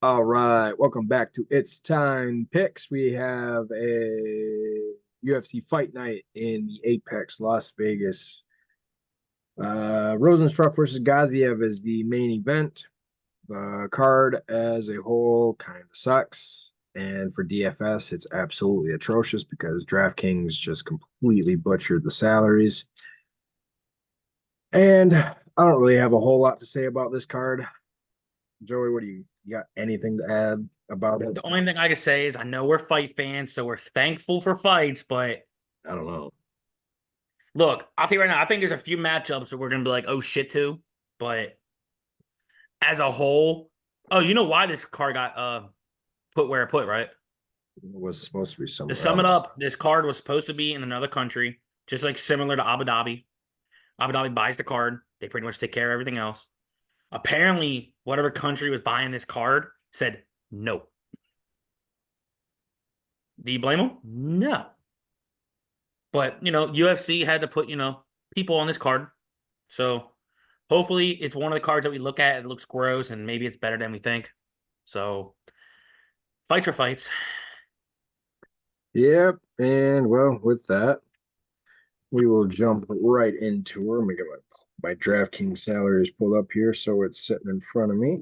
All right, welcome back to It's Time Picks. We have a UFC Fight Night in the Apex, Las Vegas. Rozenstruik versus Gaziev is the main event. The card as a whole kind of sucks. And for DFS, it's absolutely atrocious because DraftKings just completely butchered the salaries. And I don't really have a whole lot to say about this card. Joey, what do you got anything to add about it? The only thing I can say is I know we're fight fans, so we're thankful for fights. But I don't know. look, I'll tell you right now, I think there's a few matchups that we're gonna be like, oh shit, to. But as a whole, oh, you know why this card got put where it put, right? It was supposed to be To somewhere sum it else. up, this card was supposed to be in another country, just like similar to Abu Dhabi. Abu Dhabi buys the card, they pretty much take care of everything else. Apparently, whatever country was buying this card said no. Do you blame them? No. But UFC had to put people on this card. So hopefully it's one of the cards that we look at. It looks gross, and maybe it's better than we think. So fights are fights. Yep. And well, with that, we will jump right into her. Let me get my DraftKings salaries pulled up here so it's sitting in front of me.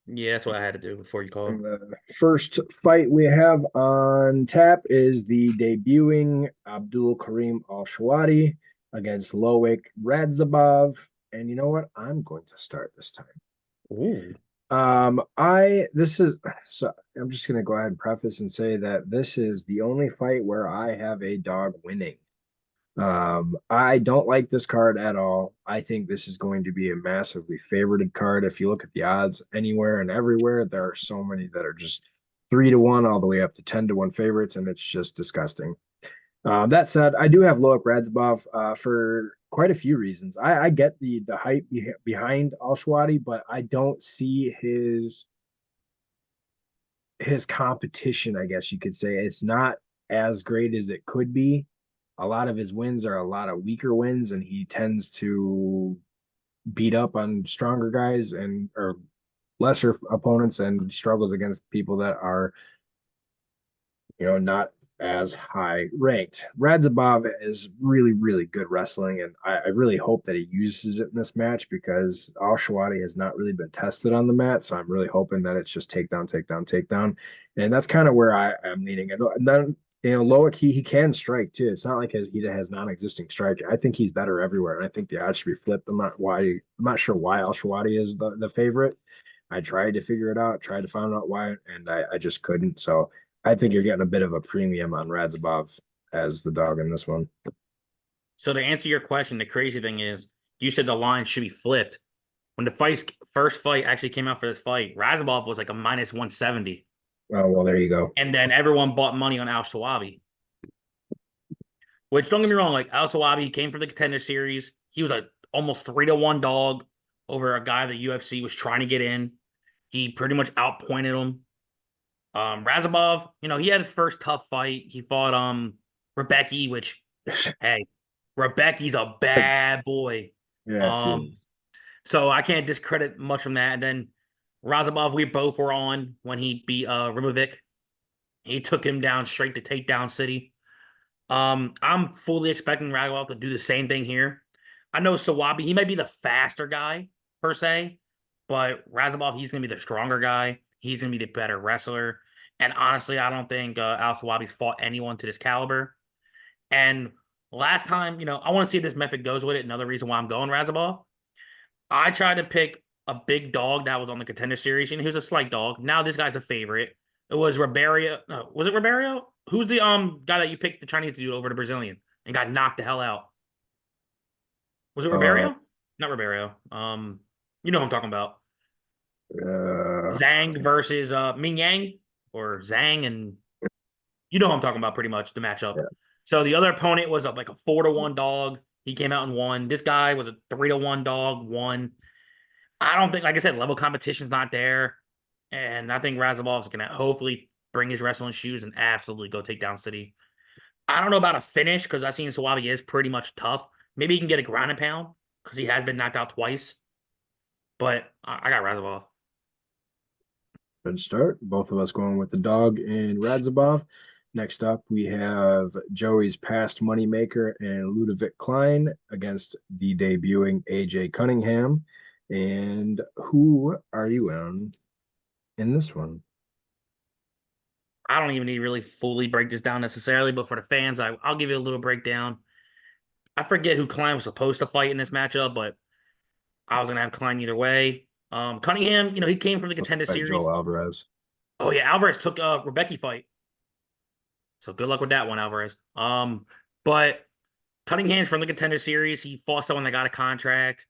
Yeah, that's what I had to do before you And called. the first fight we have on tap is the debuting Abdul Karim Al Shawadi against Loic Radzhabov. And you know what? I'm going to start this time. Ooh. I this is so I'm just gonna go ahead and preface and say that this is the only fight where I have a dog winning. I don't like this card at all. I think this is going to be a massively favorited card. If you look at the odds anywhere and everywhere, there are so many that are just 3-1 all the way up to 10-1 favorites, and it's just disgusting. That said, I do have Loic Radzhabov for quite a few reasons. I get the hype behind Al Shawadi, but I don't see his competition, I guess you could say. It's not as great as it could be. A lot of his wins are a lot of weaker wins, and he tends to beat up on stronger guys and or lesser opponents and struggles against people that are not as high ranked. Radzhabov is really, really good wrestling, and I really hope that he uses it in this match because Al Shawadi has not really been tested on the mat. So I'm really hoping that it's just takedown, takedown, takedown, and that's kind of where I am leaning. And then Loic he can strike too. It's not like he has non-existing strike. I think he's better everywhere, and I think the odds should be flipped. I'm not sure why Al Shawadi is the favorite. I tried to figure it out, tried to find out why, and I just couldn't. So I think you're getting a bit of a premium on Radzhabov as the dog in this one. So to answer your question, the crazy thing is you said the line should be flipped. When the first fight actually came out for this fight, Razabov was like a minus 170. Oh, well, there you go. And then everyone bought money on Al Shawabi. Which don't get me wrong, like Al Sawabi came from the contender series. He was a almost 3-1 dog over a guy that UFC was trying to get in. He pretty much outpointed him. Razabov, he had his first tough fight. He fought Rebecki, which hey, Rebecki's a bad boy. Yes, he Um, is. so I can't discredit much from that. And then Razabov, we both were on when he beat Ribovic. He took him down straight to takedown city. I'm fully expecting Radloff to do the same thing here. I know Sawabi, he might be the faster guy per se, but Razabov, he's going to be the stronger guy. He's going to be the better wrestler. And honestly, I don't think Al Sawabi's fought anyone to this caliber. And last time, I want to see if this method goes with it. Another reason why I'm going Razabov. I tried to pick a big dog that was on the contender series, and he was a slight dog. Now this guy's a favorite. It was Ribeiro. No, was it Ribeiro? Who's the guy that you picked the Chinese dude over the Brazilian and got knocked the hell out? Was it Uh, Ribeiro? Not Ribeiro. You know who I'm talking about. uh, Zhang versus Ming Yang or Zhang, and you know who I'm talking about pretty much the matchup. yeah. So the other opponent was like a 4-1 dog. He came out and won. This guy was a 3-1 dog, won. I don't think, like I said, level competition's not there. And I think Razabov's going to hopefully bring his wrestling shoes and absolutely go take down City. I don't know about a finish because I've seen Sawabi is pretty much tough. Maybe he can get a ground and pound because he has been knocked out twice. But I got Razabov. Good start. Both of us going with the dog and Radzabov. Next up, we have Joey's past moneymaker and Ludovic Klein against the debuting AJ Cunningham. And who are you on in this one? I don't even need to really fully break this down necessarily, but for the fans, I'll give you a little breakdown. I forget who Klein was supposed to fight in this matchup, but I was gonna have Klein either way. Cunningham, he came from the Contender By Joe Series. Alvarez. Oh yeah, Alvarez took a Rebecca fight, so good luck with that one, Alvarez. But Cunningham's from the Contender Series. He fought someone that got a contract.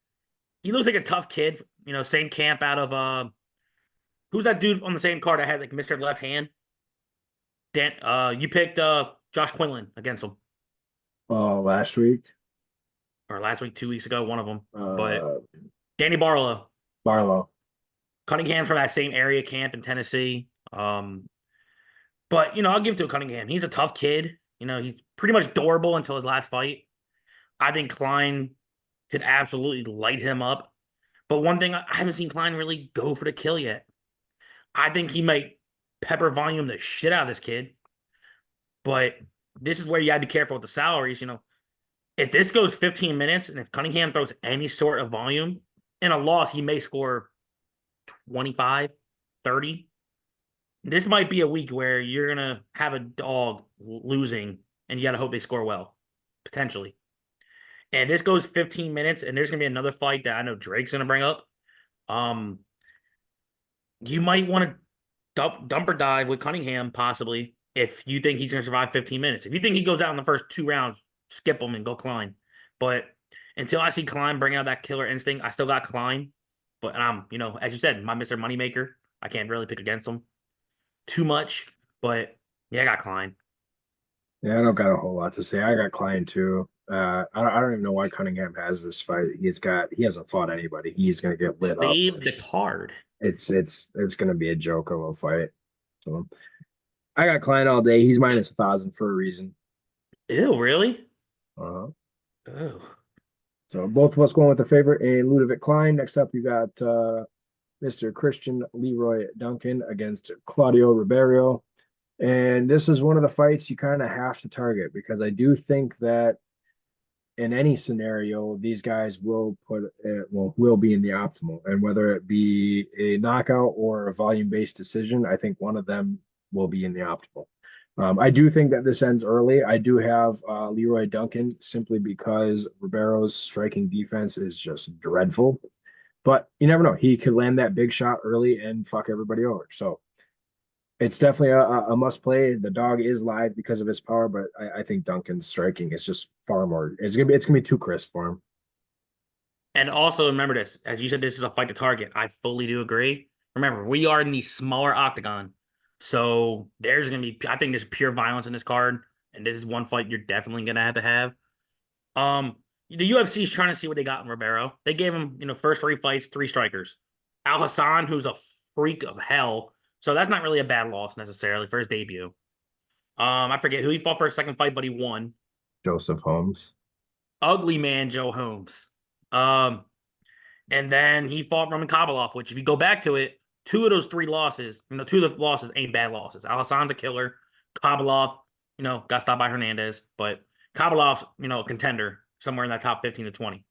He looks like a tough kid. Same camp out of who's that dude on the same card that had like Mr. Left Hand? Dan, you picked Josh Quinlan against him, Oh, last week. or last week, 2 weeks ago, one of them. But Uh, Danny Barlow, Barlow. Cunningham's from that same area camp in Tennessee. But I'll give it to Cunningham. He's a tough kid. He's pretty much durable until his last fight. I think Klein could absolutely light him up. But one thing, I haven't seen Klein really go for the kill yet. I think he might pepper volume the shit out of this kid. But this is where you gotta be careful with the salaries. If this goes 15 minutes and if Cunningham throws any sort of volume in a loss, he may score 25, 30. This might be a week where you're gonna have a dog losing and you gotta hope they score well, potentially. And this goes 15 minutes, and there's gonna be another fight that I know Drake's gonna bring up. Um, you might want to dump or dive with Cunningham possibly if you think he's gonna survive 15 minutes. If you think he goes out in the first 2 rounds, skip him and go Klein. But until I see Klein bring out that killer instinct, I still got Klein. But as you said, my Mr. Moneymaker. I can't really pick against him too much. But yeah, I got Klein. Yeah, I don't got a whole lot to say. I got Klein too. I don't even know why Cunningham has this fight. He hasn't fought anybody. He's gonna get lit up. Save the card. It's gonna be a joke of a fight. So I got Klein all day. He's -1,000 for a reason. Ew, really? Uh-huh. Oh. So both of us going with the favorite and Ludovic Klein. Next up, you got Mr. Christian Leroy Duncan against Claudio Ribeiro. And this is one of the fights you kind of have to target because I do think that in any scenario, these guys will be in the optimal, and whether it be a knockout or a volume-based decision, I think one of them will be in the optimal. I do think that this ends early. I do have Leroy Duncan simply because Ribeiro's striking defense is just dreadful, but you never know. He could land that big shot early and fuck everybody over. So it's definitely a must play. The dog is live because of his power, but I think Duncan's striking is just far more. It's gonna be too crisp for him. And also remember this, as you said, this is a fight to target. I fully do agree. Remember, we are in the smaller octagon. So I think there's pure violence in this card. And this is one fight you're definitely gonna have to have. The UFC is trying to see what they got in Ribeiro. They gave him, first 3 fights, 3 strikers. Al Hassan, who's a freak of hell. So that's not really a bad loss necessarily for his debut. I forget who he fought for his second fight, but he won. Joseph Holmes. Ugly man, Joe Holmes. Um, and then he fought Roman Kabalov, which if you go back to it, 2 of the losses ain't bad losses. Al Hassan's a killer. Kabalov, got stopped by Hernandez, but Kabalov's, a contender somewhere in that top 15 to 20.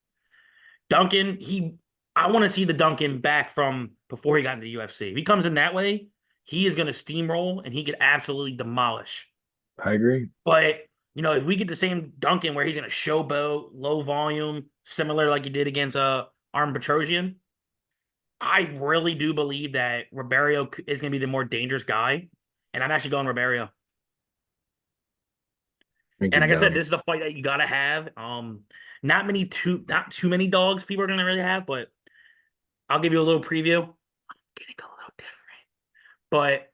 Duncan, I want to see the Duncan back from before he got into the UFC. If he comes in that way, he is going to steamroll and he could absolutely demolish. I agree. But, if we get the same Duncan where he's going to showboat, low volume, similar like he did against Arm Petrosian, I really do believe that Ribeiro is going to be the more dangerous guy. And I'm actually going Ribeiro. Thank And you, like I said, down. this is a fight that you got to have. Not too many dogs people are going to really have, but I'll give you a little preview. I'm getting a little different. But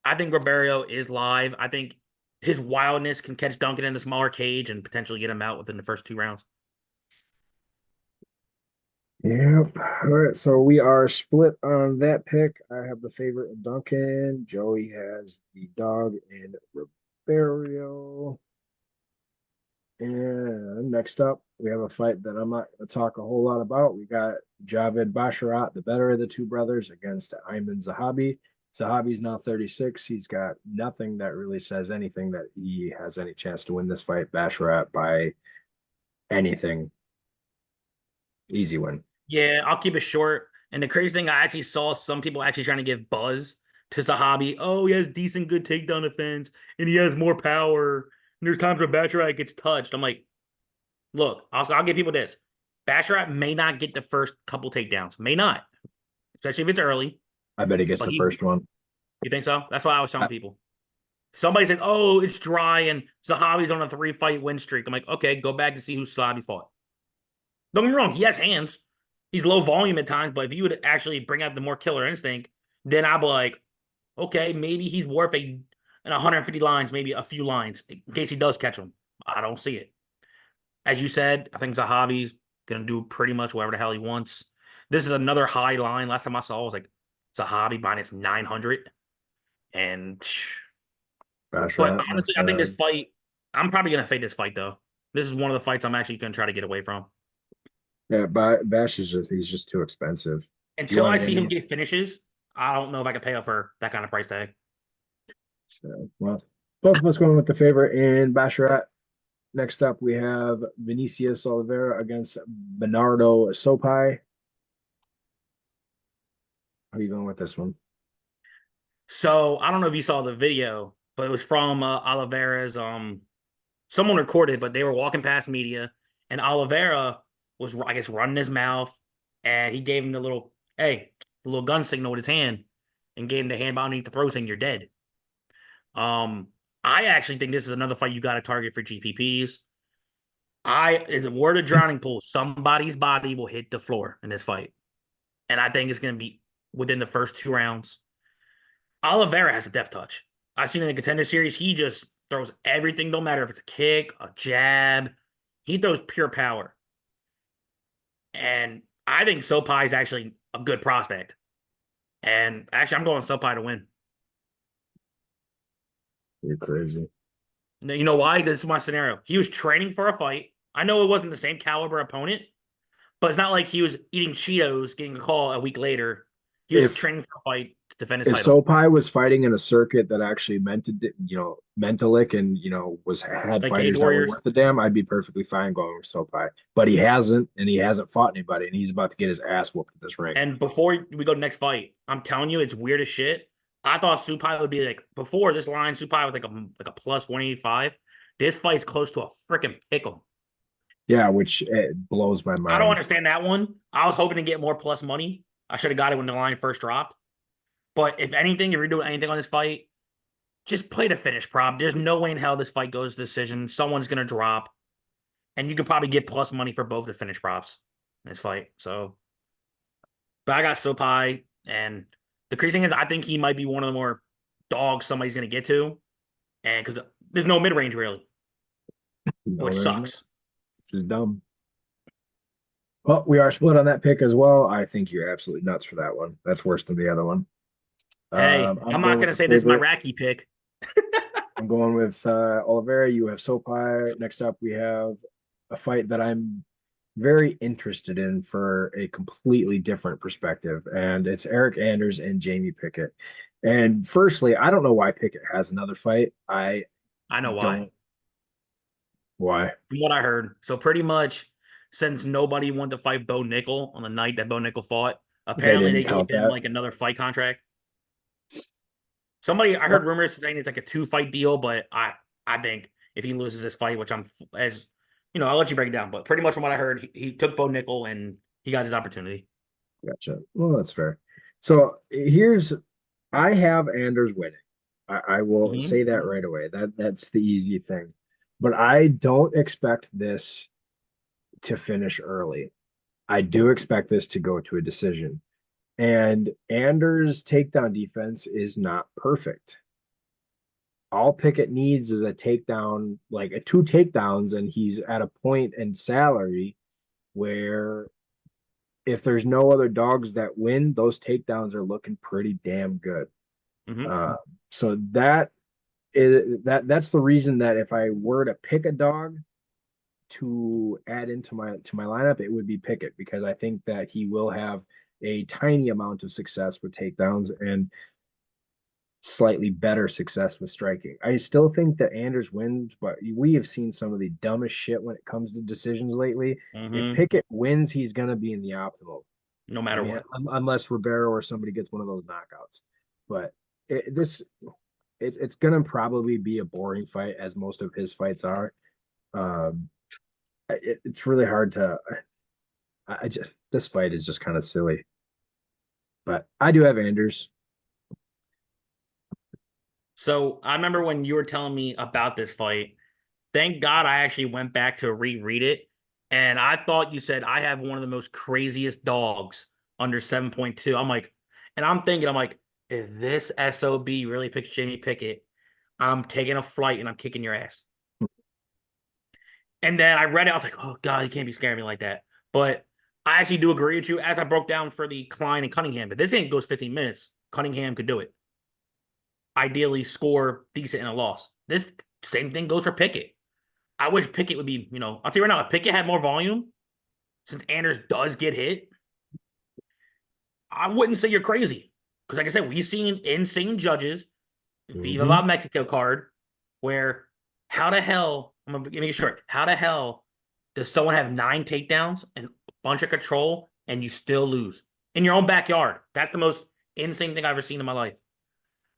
I think Ribeiro is live. I think his wildness can catch Duncan in the smaller cage and potentially get him out within the first 2 rounds. Yep. All right. So we are split on that pick. I have the favorite Duncan. Joey has the dog and Ribeiro. And next up, we have a fight that I'm not going to talk a whole lot about. We got Javed Basharat, the better of the two brothers, against Ayman Zahabi. Zahabi's now 36. He's got nothing that really says anything that he has any chance to win this fight. Basharat by anything. Easy win. Yeah, I'll keep it short. And the crazy thing, I actually saw some people actually trying to give buzz to Zahabi. Oh, he has decent, good takedown defense, and he has more power. And there's times where Bacherat gets touched. I'm like, look, I'll give people this. Bacherat may not get the first couple takedowns, may not, especially if it's early. I bet he gets But the first one. you think so? That's why I was telling I, people. Somebody said, "Oh, it's dry," and Zahabi's on a 3-fight win streak. I'm like, okay, go back to see who Zahabi fought. Don't get me wrong, he has hands. He's low volume at times, but if you would actually bring out the more killer instinct, then I'd be like, okay, maybe he's worth in 150 lines, maybe a few lines in case he does catch him. I don't see it. As you said, I think Zahabi's gonna do pretty much whatever the hell he wants. This is another high line. Last time I saw it was like Zahabi minus 900. And but Basharat, honestly, I think this fight, I'm probably gonna fade this fight though. This is one of the fights I'm actually gonna try to get away from. yeah, Bash is just, he's just too expensive. Do you Until I want see him any? get finishes, I don't know if I can pay up for that kind of price tag. So, well, both of us going with the favorite in Basharat. Next up, we have Vinicius Oliveira against Bernardo Sopai. How are you going with this one? So I don't know if you saw the video, but it was from Oliveira's. Someone recorded, but they were walking past media, and Oliveira was, I guess, running his mouth, and he gave him the little gun signal with his hand, and gave him the hand behind the throat saying you're dead. Um, I actually think this is another fight you got to target for GPPs. In the word of drowning pool, somebody's body will hit the floor in this fight, and I think it's going to be within the first 2 rounds. Oliveira has a death touch. I've seen in the Contender Series, he just throws everything. Don't matter if it's a kick, a jab. He throws pure power. And I think Sopai is actually a good prospect. And actually, I'm going Sopai to win. You're crazy. You know why? This is my scenario. He was training for a fight. I know it wasn't the same caliber opponent, but it's not like he was eating Cheetos, getting a call a week later. He was If training for a fight to defend his if title. Sopai was fighting in a circuit that actually meant it, Mentalik and was had Like Cage fighters that were Warriors. worth a damn, I'd be perfectly fine going with Sopai. But he hasn't fought anybody, and he's about to get his ass whooped at this ring. And before we go to the next fight, I'm telling you, it's weird as shit. I thought Supai would be like before this line. Supai was like a plus 185. This fight's close to a freaking pick'em. Yeah, which it blows my I don't mind. understand that one. I was hoping to get more plus money. I should have got it when the line first dropped. But if anything, if you're doing anything on this fight, just play the finish prop. There's no way in hell this fight goes to decision. Someone's gonna drop, and you could probably get plus money for both the finish props in this fight. So, but I got Sopai, and the crazy thing is, I think he might be one of the more dogs somebody's gonna get to, and because there's no mid range really, No, which there's not. sucks. This is dumb. Well, we are split on that pick as well. I think you're absolutely nuts for that one. That's worse than the other one. Hey, I'm I'm not going with gonna the say this is my favorite. Racky pick. I'm going with Oliveira. You have Sopai. Next up, we have a fight that I'm very interested in for a completely different perspective, and it's Eric Anders and Jamie Pickett. And firstly, I don't know why Pickett has another fight. I I know why. don't. Why? From what I heard, so pretty much since nobody wanted to fight Bo Nickel on the night that Bo Nickel fought, They apparently didn't they gave count him that. like another fight contract. I heard Well, rumors saying it's like a 2-fight deal, but I think if he loses this fight, which I'm as I'll let you break it down. But pretty much from what I heard, he took Bo Nickel and he got his opportunity. gotcha. Well, that's fair. So I have Anders winning. I will Hmm. say that right away. That's the easy thing. But I don't expect this to finish early. I do expect this to go to a decision. And Anders' takedown defense is not perfect. All Pickett needs is a takedown, like a 2 takedowns, and he's at a point in salary where if there's no other dogs that win, those takedowns are looking pretty damn good. Hmm. Uh, so that's the reason that if I were to pick a dog, to add into my lineup, it would be Pickett because I think that he will have a tiny amount of success with takedowns and slightly better success with striking. I still think that Anders wins, but we have seen some of the dumbest shit when it comes to decisions lately. If Mm-hmm. Pickett wins, he's going to be in the optimal. No I matter mean, what. unless Ribeiro or somebody gets one of those knockouts. But this it's going to probably be a boring fight as most of his fights are. Um, it's really hard to. I just this fight is just kind of silly. But I do have Anders. So I remember when you were telling me about this fight. Thank God I actually went back to reread it. And I thought you said I have one of the most craziest dogs under 7.2. I'm like, if this SOB really picks Jamie Pickett, I'm taking a flight and I'm kicking your ass. And then I read it, I was like, oh God, you can't be scaring me like that. But I actually do agree with you as I broke down for the Klein and Cunningham. But this game goes 15 minutes. Cunningham could do it. Ideally score decent in a loss. This same thing goes for Pickett. I wish Pickett would be, I'll tell you right now, if Pickett had more volume, since Anders does get hit, I wouldn't say you're crazy. Because like I said, we've seen insane judges, Viva Mm-hmm. La Mexico card, where how the hell, I'm gonna make it short, how the hell does someone have 9 takedowns and a bunch of control and you still lose in your own backyard? That's the most insane thing I've ever seen in my life. Yeah.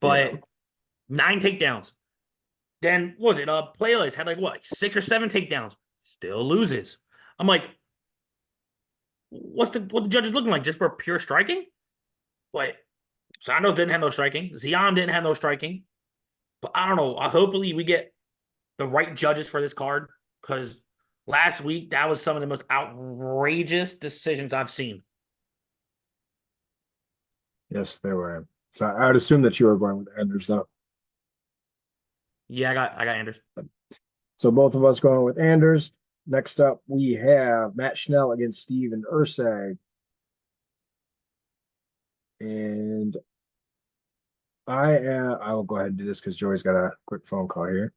But 9 takedowns. Then what was it? Playlist had like what, 6 or 7 takedowns, still loses. I'm like, what the judges looking like just for pure striking? But Santos didn't have no striking. Zion didn't have no striking. But I don't know. Hopefully we get the right judges for this card because last week that was some of the most outrageous decisions I've seen. Yes, there were. So I would assume that you were going with Anders though. Yeah, I got Anders. So both of us going with Anders. Next up, we have Matt Schnell against Steven Ursag. And I will go ahead and do this because Joey's got a quick phone call here.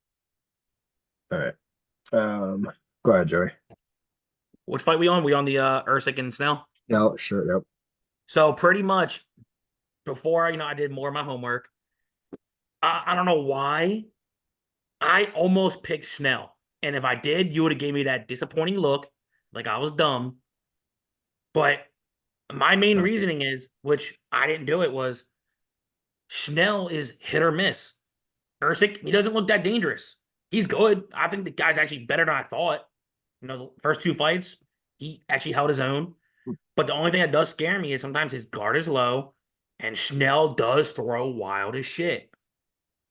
All right. Go ahead, Joey. Which fight we on? We on the Usyk and Snell. No, sure. Yep. So pretty much before I did more of my homework. I don't know why I almost picked Snell, and if I did, you would have gave me that disappointing look, like I was dumb. But my main No. reasoning is, which I didn't do it, was Schnell is hit or miss. Usyk, he doesn't look that dangerous. He's good. I think the guy's actually better than I thought. The first 2 fights, he actually held his own. But the only thing that does scare me is sometimes his guard is low, and Schnell does throw wild as shit.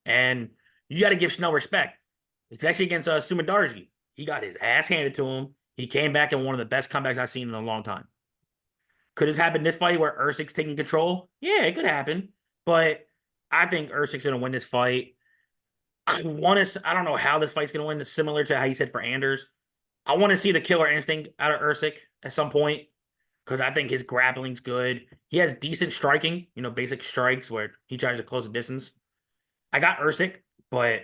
And you got to give Schnell respect, especially against Sumadarji. He got his ass handed to him. He came back in one of the best comebacks I've seen in a long time. Could this happen this fight where Usyk's taking control? Yeah, it could happen. But I think Usyk's going to win this fight. I don't know how this fight's going to win. It's similar to how you said for Anders. I want to see the killer instinct out of Usyk at some point because I think his grappling's good. He has decent striking, basic strikes where he tries to close the distance. I got Usyk, but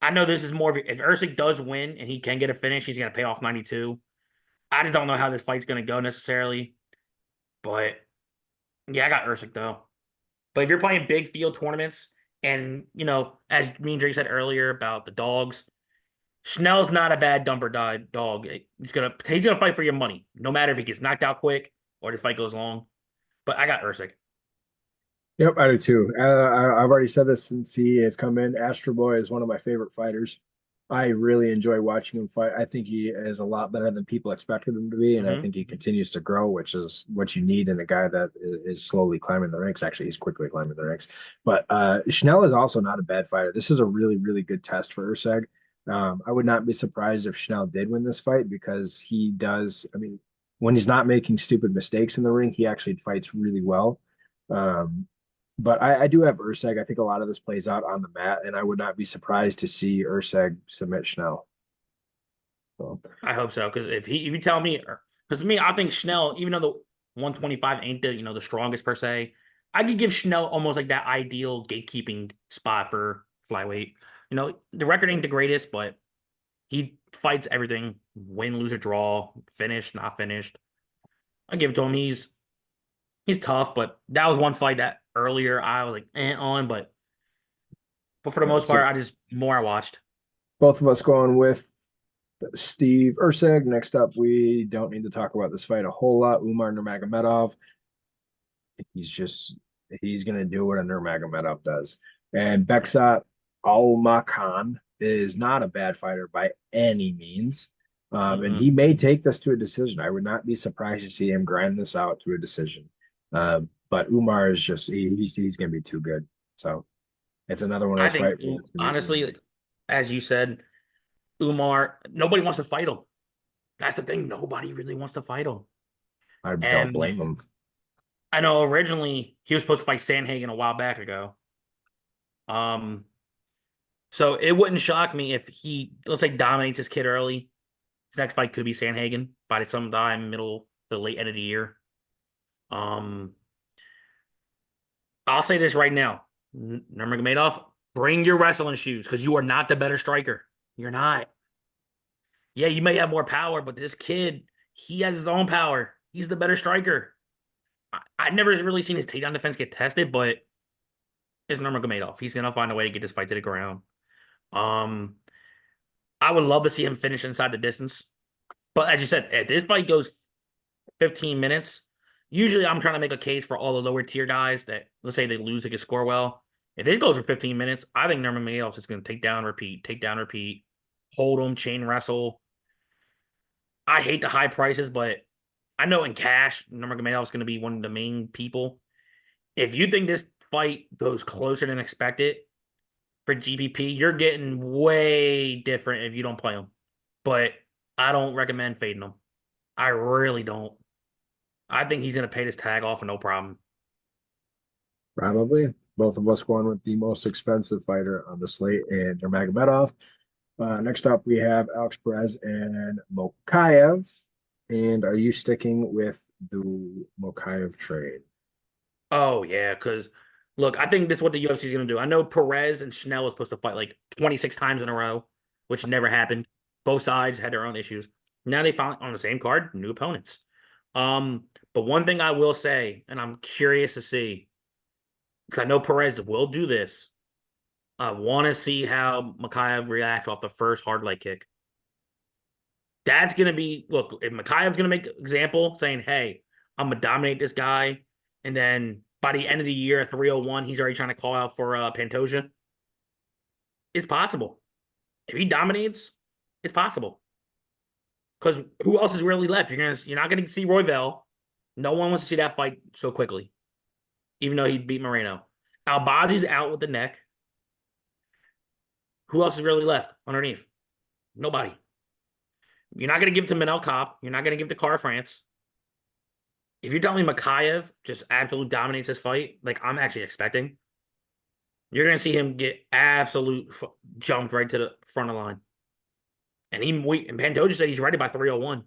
I know this is more of if Usyk does win and he can get a finish, he's going to pay off 92. I just don't know how this fight's going to go necessarily. But yeah, I got Usyk though. But if you're playing big field tournaments and, as me and Drake said earlier about the dogs, Schnell's not a bad dumper dog. He's gonna fight for your money, no matter if he gets knocked out quick or this fight goes long. But I got Usyk. Yep, I do too. I've already said this since he has come in. Astro Boy is one of my favorite fighters. I really enjoy watching him fight. I think he is a lot better than people expected him to be, and I Mm-hmm. think he continues to grow, which is what you need in a guy that is slowly climbing the ranks. Actually, he's quickly climbing the ranks. But Schnell is also not a bad fighter. This is a really, really good test for Urseg. I would not be surprised if Schnell did win this fight because he does. I mean, when he's not making stupid mistakes in the ring, he actually fights really well. Um, but I do have Urseg. I think a lot of this plays out on the mat, and I would not be surprised to see Urseg submit Schnell. So, I hope so because if you tell me, because to me, I think Schnell, even though the 125 ain't the strongest per se, I could give Schnell almost like that ideal gatekeeping spot for flyweight. The record ain't the greatest, but he fights everything win, lose, or draw, finished, not finished. I give it to him. He's tough, but that was one fight that earlier I was like on, but for the Yeah, most so part, I just more I watched. both of us going with Steve Ursig. Next up, we don't need to talk about this fight a whole lot. Umar Nurmagomedov. He's just he's gonna do what a Nurmagomedov does. And Nice. Beksat Almakhan is not a bad fighter by any means. And Mm-mm. he may take this to a decision. I would not be surprised to see him grind this out to a decision. But Umar is just he's going to be too good. So it's another one of I those think fights where it's going to be honestly, easy. like, as you said, Umar, nobody wants to fight him. That's the thing. Nobody really wants to fight him. I don't And blame him. I know originally he was supposed to fight Sandhagen a while back ago. Um, so it wouldn't shock me if he, let's say, dominates his kid early. His next fight could be Sandhagen by some time middle to late end of the year. Um, I'll say this right now, Nurmagomedov, bring your wrestling shoes because you are not the better striker. You're not. Yeah, you may have more power, but this kid, he has his own power. He's the better striker. I never really seen his takedown defense get tested, but it's Nurmagomedov. He's gonna find a way to get this fight to the ground. Um, I would love to see him finish inside the distance. But as you said, if this fight goes 15 minutes, usually I'm trying to make a case for all the lower tier guys that, let's say they lose, they can score well. If it goes for 15 minutes, I think Nurmagomedov is just going to take down, repeat, hold him, chain wrestle. I hate the high prices, but I know in cash, Nurmagomedov is going to be one of the main people. If you think this fight goes closer than expected for GPP, you're getting way different if you don't play him. But I don't recommend fading him. I really don't. I think he's going to pay this tag off and no problem. Probably. Both of us going with the most expensive fighter on the slate and Nurmagomedov. Next up, we have Alex Perez and Mokaev. And are you sticking with the Mokaev trade? Oh, yeah, because look, I think this is what the UFC is going to do. I know Perez and Schnell was supposed to fight like 26 times in a row, which never happened. Both sides had their own issues. Now they found on the same card, new opponents. But one thing I will say, and I'm curious to see, because I know Perez will do this. I want to see how Makayev reacts off the first hard leg kick. That's going to be, look, if Makayev's going to make an example saying, hey, I'm going to dominate this guy. And then by the end of the year, 301, he's already trying to call out for Pantoja. It's possible. If he dominates, it's possible. Because who else is really left? You're not gonna see Royval. No one wants to see that fight so quickly, even though he beat Moreno. Albazi's out with the neck. Who else is really left underneath? Nobody. You're not gonna give it to Manel Cop. You're not gonna give it to Cara France. If you're telling me Makayev just absolutely dominates this fight, like I'm actually expecting, you're gonna see him get absolute jumped right to the front of the line. And Pantoja said he's ready by 301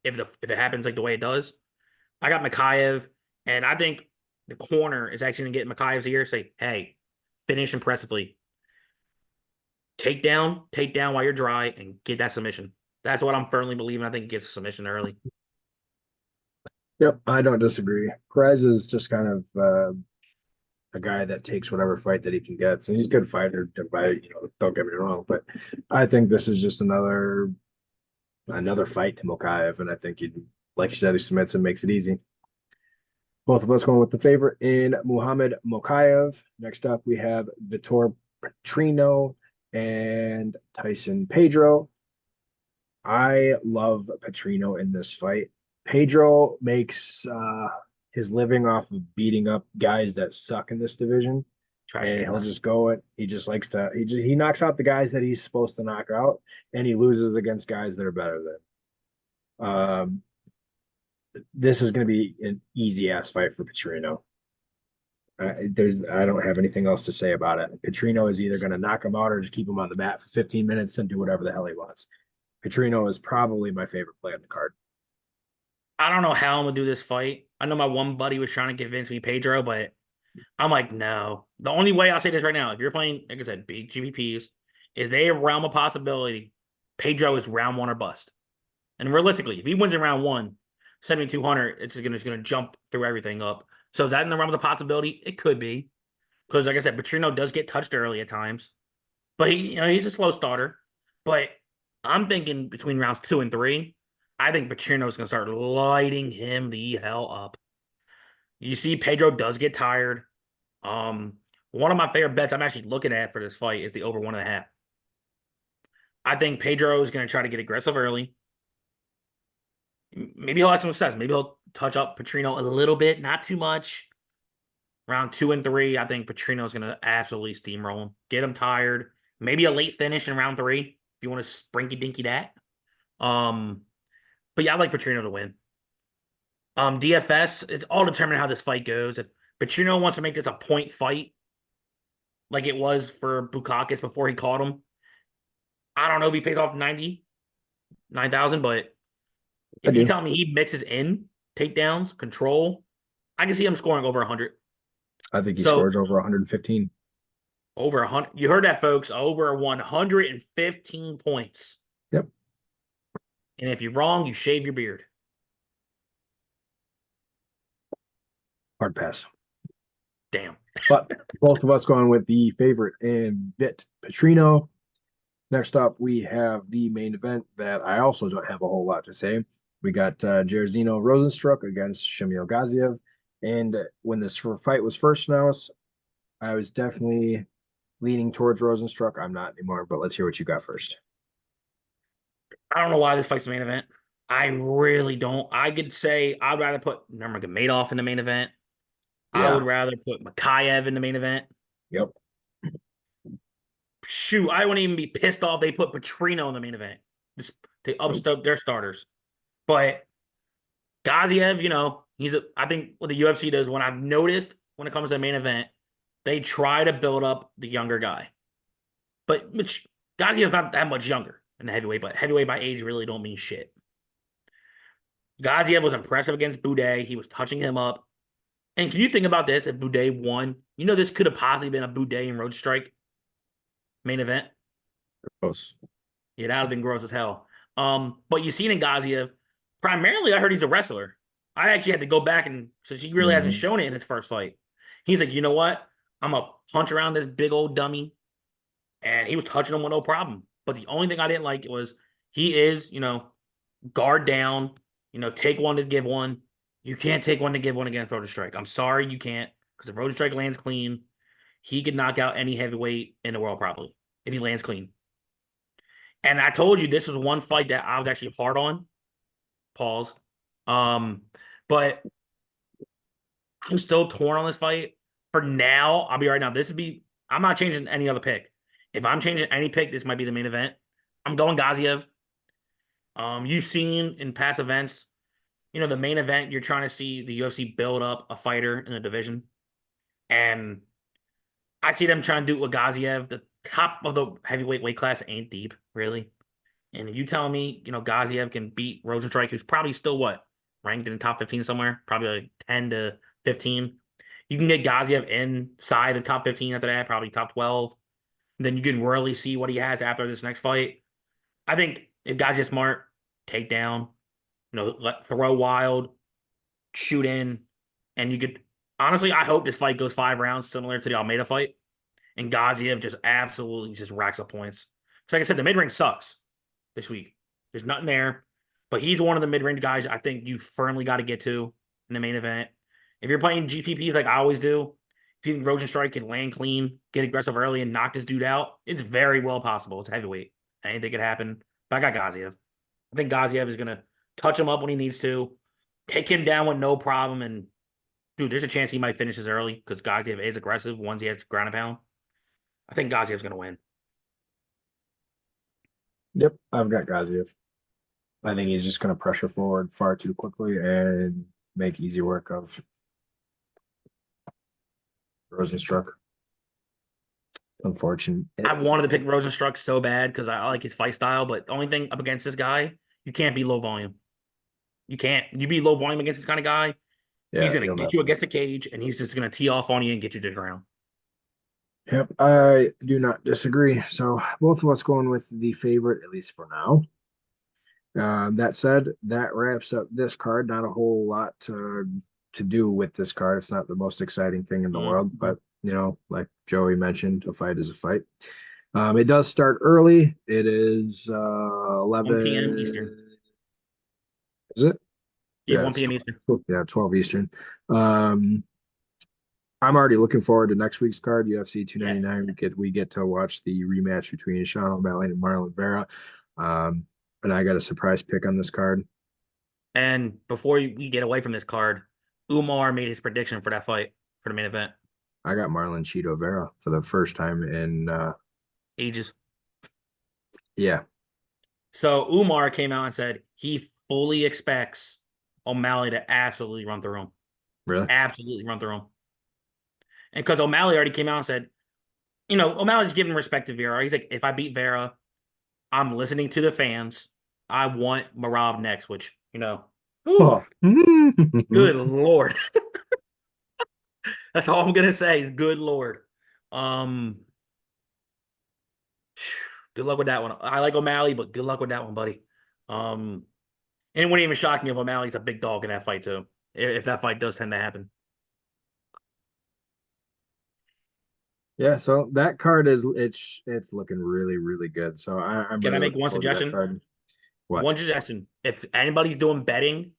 if it happens like the way it does. I got Makayev, and I think the corner is actually gonna get Makayev's ear, say, hey, finish impressively. Take down while you're dry and get that submission. That's what I'm firmly believing. I think he gets a submission early. Yep, I don't disagree. Perez is just kind of a guy that takes whatever fight that he can get. So he's a good fighter, don't get me wrong. But I think this is just another fight to Mokaev. And I think he, like you said, he submits and makes it easy. Both of us going with the favorite in Muhammad Mokaev. Next up, we have Vitor Petrino and Tyson Pedro. I love Petrino in this fight. Pedro makes his living off of beating up guys that suck in this division, Trash and he'll cans. just go it. He just likes to. He knocks out the guys that he's supposed to knock out, and he loses against guys that are better than. This is going to be an easy ass fight for Petrino. I don't have anything else to say about it. Petrino is either going to knock him out or just keep him on the mat for 15 minutes and do whatever the hell he wants. Petrino is probably my favorite play on the card. I don't know how I'm gonna do this fight. I know my one buddy was trying to convince me Pedro, but I'm like, no. The only way I'll say this right now, if you're playing, like I said, big GPPs, is they a realm of possibility. Pedro is round one or bust. And realistically, if he wins in round one, 7,200, it's just gonna jump through everything up. So is that in the realm of the possibility? It could be. Because like I said, Petrino does get touched early at times. But he's a slow starter. But I'm thinking between rounds 2 and 3, I think Petrino's gonna start lighting him the hell up. You see, Pedro does get tired. One of my favorite bets I'm actually looking at for this fight is the over 1.5. I think Pedro is going to try to get aggressive early. Maybe he'll have some success. Maybe he'll touch up Petrino a little bit, not too much. Round 2 and 3, I think Petrino's going to absolutely steamroll him, get him tired. Maybe a late finish in round 3 if you want to sprinky dinky that. Um, but yeah, I like Petrino to win. DFS, it's all determined how this fight goes. If Petrino wants to make this a point fight, like it was for Bukakis before he caught him, I don't know if he paid off 99,000, but I if you do. tell me he mixes in takedowns, control, I can see him scoring over 100. I think he So scores over 115. over 100, you heard that, folks, over 115 points. Yep. And if you're wrong, you shave your beard. Hard pass. Damn. But both of us going with the favorite in Vit Petrino. Next up, we have the main event that I also don't have a whole lot to say. We got Jairzinho Rozenstruik against Shamil Gaziev. And when this fight was first announced, I was definitely leaning towards Rozenstruik. I'm not anymore, but let's hear what you got first. I don't know why this fight's the main event. I really don't. I could say I'd rather put Nurmagomedov in the main event. I Yeah. would rather put Makayev in the main event. Yep. Shoot, I wouldn't even be pissed off they put Petrino in the main event. Just they Nope. upstep their starters. But Gaziev, I think what the UFC does, when I've noticed when it comes to the main event, they try to build up the younger guy. But which Gaziev's not that much younger in the heavyweight, but heavyweight by age really don't mean shit. Gaziev was impressive against Boudet. He was touching him up. And can you think about this? If Boudet won, this could have possibly been a Boudet and Rozenstruik main event. Close. Yeah, that would have been gross as hell. But you seen in Gaziev, primarily I heard he's a wrestler. I actually had to go back and since he really hasn't Mm-hmm. shown it in his first fight. He's like, you know what? I'm gonna punch around this big old dummy. And he was touching him with no problem. But the only thing I didn't like was he is, guard down, take one to give one. You can't take one to give one against Rozenstruik. I'm sorry, you can't. Because if Rozenstruik lands clean, he could knock out any heavyweight in the world probably if he lands clean. And I told you this was one fight that I was actually hard on. Pause. Um, but I'm still torn on this fight. For now, I'll be right now. I'm not changing any other pick. If I'm changing any pick, this might be the main event. I'm going Gaziev. You've seen in past events, the main event, you're trying to see the UFC build up a fighter in the division. And I see them trying to do it with Gaziev. The top of the heavyweight weight class ain't deep, really. And you tell me, Gaziev can beat Rozenstruik, who's probably still ranked in the top 15 somewhere, probably like 10 to 15. You can get Gaziev inside the top 15 after that, probably top 12. And then you can really see what he has after this next fight. I think if Gaziev's smart, take down, throw wild, shoot in, and you could honestly, I hope this fight goes 5 rounds, similar to the Almeida fight, and Gaziev just absolutely just racks up points. So like I said, the mid range sucks this week. There's nothing there, but he's one of the mid range guys I think you firmly got to get to in the main event. If you're playing GPPs like I always do, if you think Rozenstruik can land clean, get aggressive early, and knock this dude out, it's very well possible. It's heavyweight. Anything could happen. But I got Gaziev. I think Gaziev is gonna touch him up when he needs to, take him down with no problem, and dude, there's a chance he might finish this early because Gaziev is aggressive once he has ground and pound. I think Gaziev's gonna win. Yep. I've got Gaziev. I think he's just going to pressure forward far too quickly and make easy work of Rozenstruik. Unfortunate. I wanted to pick Rozenstruik so bad because I like his fight style, but the only thing up against this guy, you can't be low volume. You can't. You be low volume against this kind of guy, he's Yeah, gonna you'll get never. you against the cage, and he's just gonna tee off on you and get you to the ground. Yep, I do not disagree. So both of us going with the favorite, at least for now. That said, that wraps up this card. Not a whole lot to do with this card. It's not the most exciting thing in the world, but like Joey mentioned, a fight is a fight. It does start early. It is 1 p.m. Eastern. 11. Is it? Yeah, Yeah, 1 it's p.m. Eastern. 12, yeah, 12 Eastern. Um, I'm already looking forward to next week's card, UFC 299. Yes. We get to watch the rematch between Sean O'Malley and Marlon Vera. Um, and I got a surprise pick on this card. And before we get away from this card, Umar made his prediction for that fight for the main event. I got Marlon Cheeto Vera for the first time in Ages. yeah, So Umar came out and said he fully expects O'Malley to absolutely run through him. really? Absolutely run through him. And because O'Malley already came out and said, O'Malley's giving respect to Vera. He's like, if I beat Vera, I'm listening to the fans. I want Marab next, which, Oh. good Lord. That's all I'm gonna say is good Lord. Um, good luck with that one. I like O'Malley, but good luck with that one, buddy. And it wouldn't even shock me if O'Malley's a big dog in that fight too. If that fight does tend to happen. Yeah, so that card it's looking really, really good. So I'm Can I really make looking one forward to that suggestion? card. One What? suggestion. If anybody's doing betting,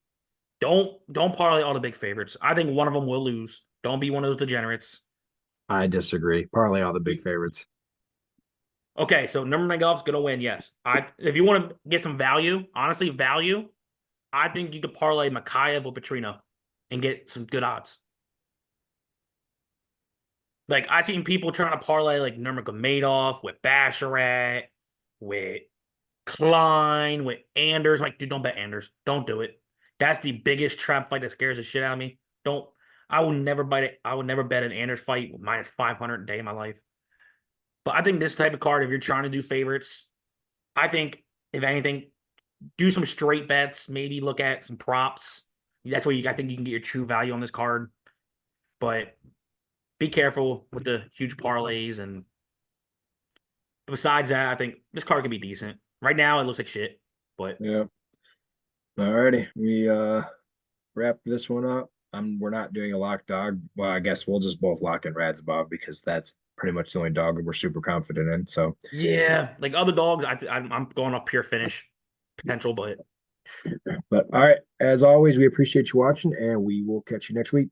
don't parlay all the big favorites. I think one of them will lose. Don't be one of those degenerates. I disagree. Parlay all the big favorites. Okay, so number nine golf's gonna win. Yes, if you want to get some value, honestly, value, I think you could parlay Makayev with Petrino and get some good odds. Like I've seen people trying to parlay like Nurmagomedov with Basharat, with Klein, with Anders. Like, dude, don't bet Anders. Don't do it. That's the biggest trap fight that scares the shit out of me. Don't. I will never bet it. I would never bet an Anders fight with minus 500 a day in my life. But I think this type of card, if you're trying to do favorites, I think if anything, do some straight bets. Maybe look at some props. That's where I think you can get your true value on this card. But be careful with the huge parlays. And besides that, I think this card could be decent. Right now, it looks like shit. But Yeah. All righty. We wrap this one up. We're not doing a lock dog. Well, I guess we'll just both lock in Radzabov because that's pretty much the only dog that we're super confident in. So, yeah, like other dogs, I'm going off pure finish potential. But but all right. As always, we appreciate you watching, and we will catch you next week.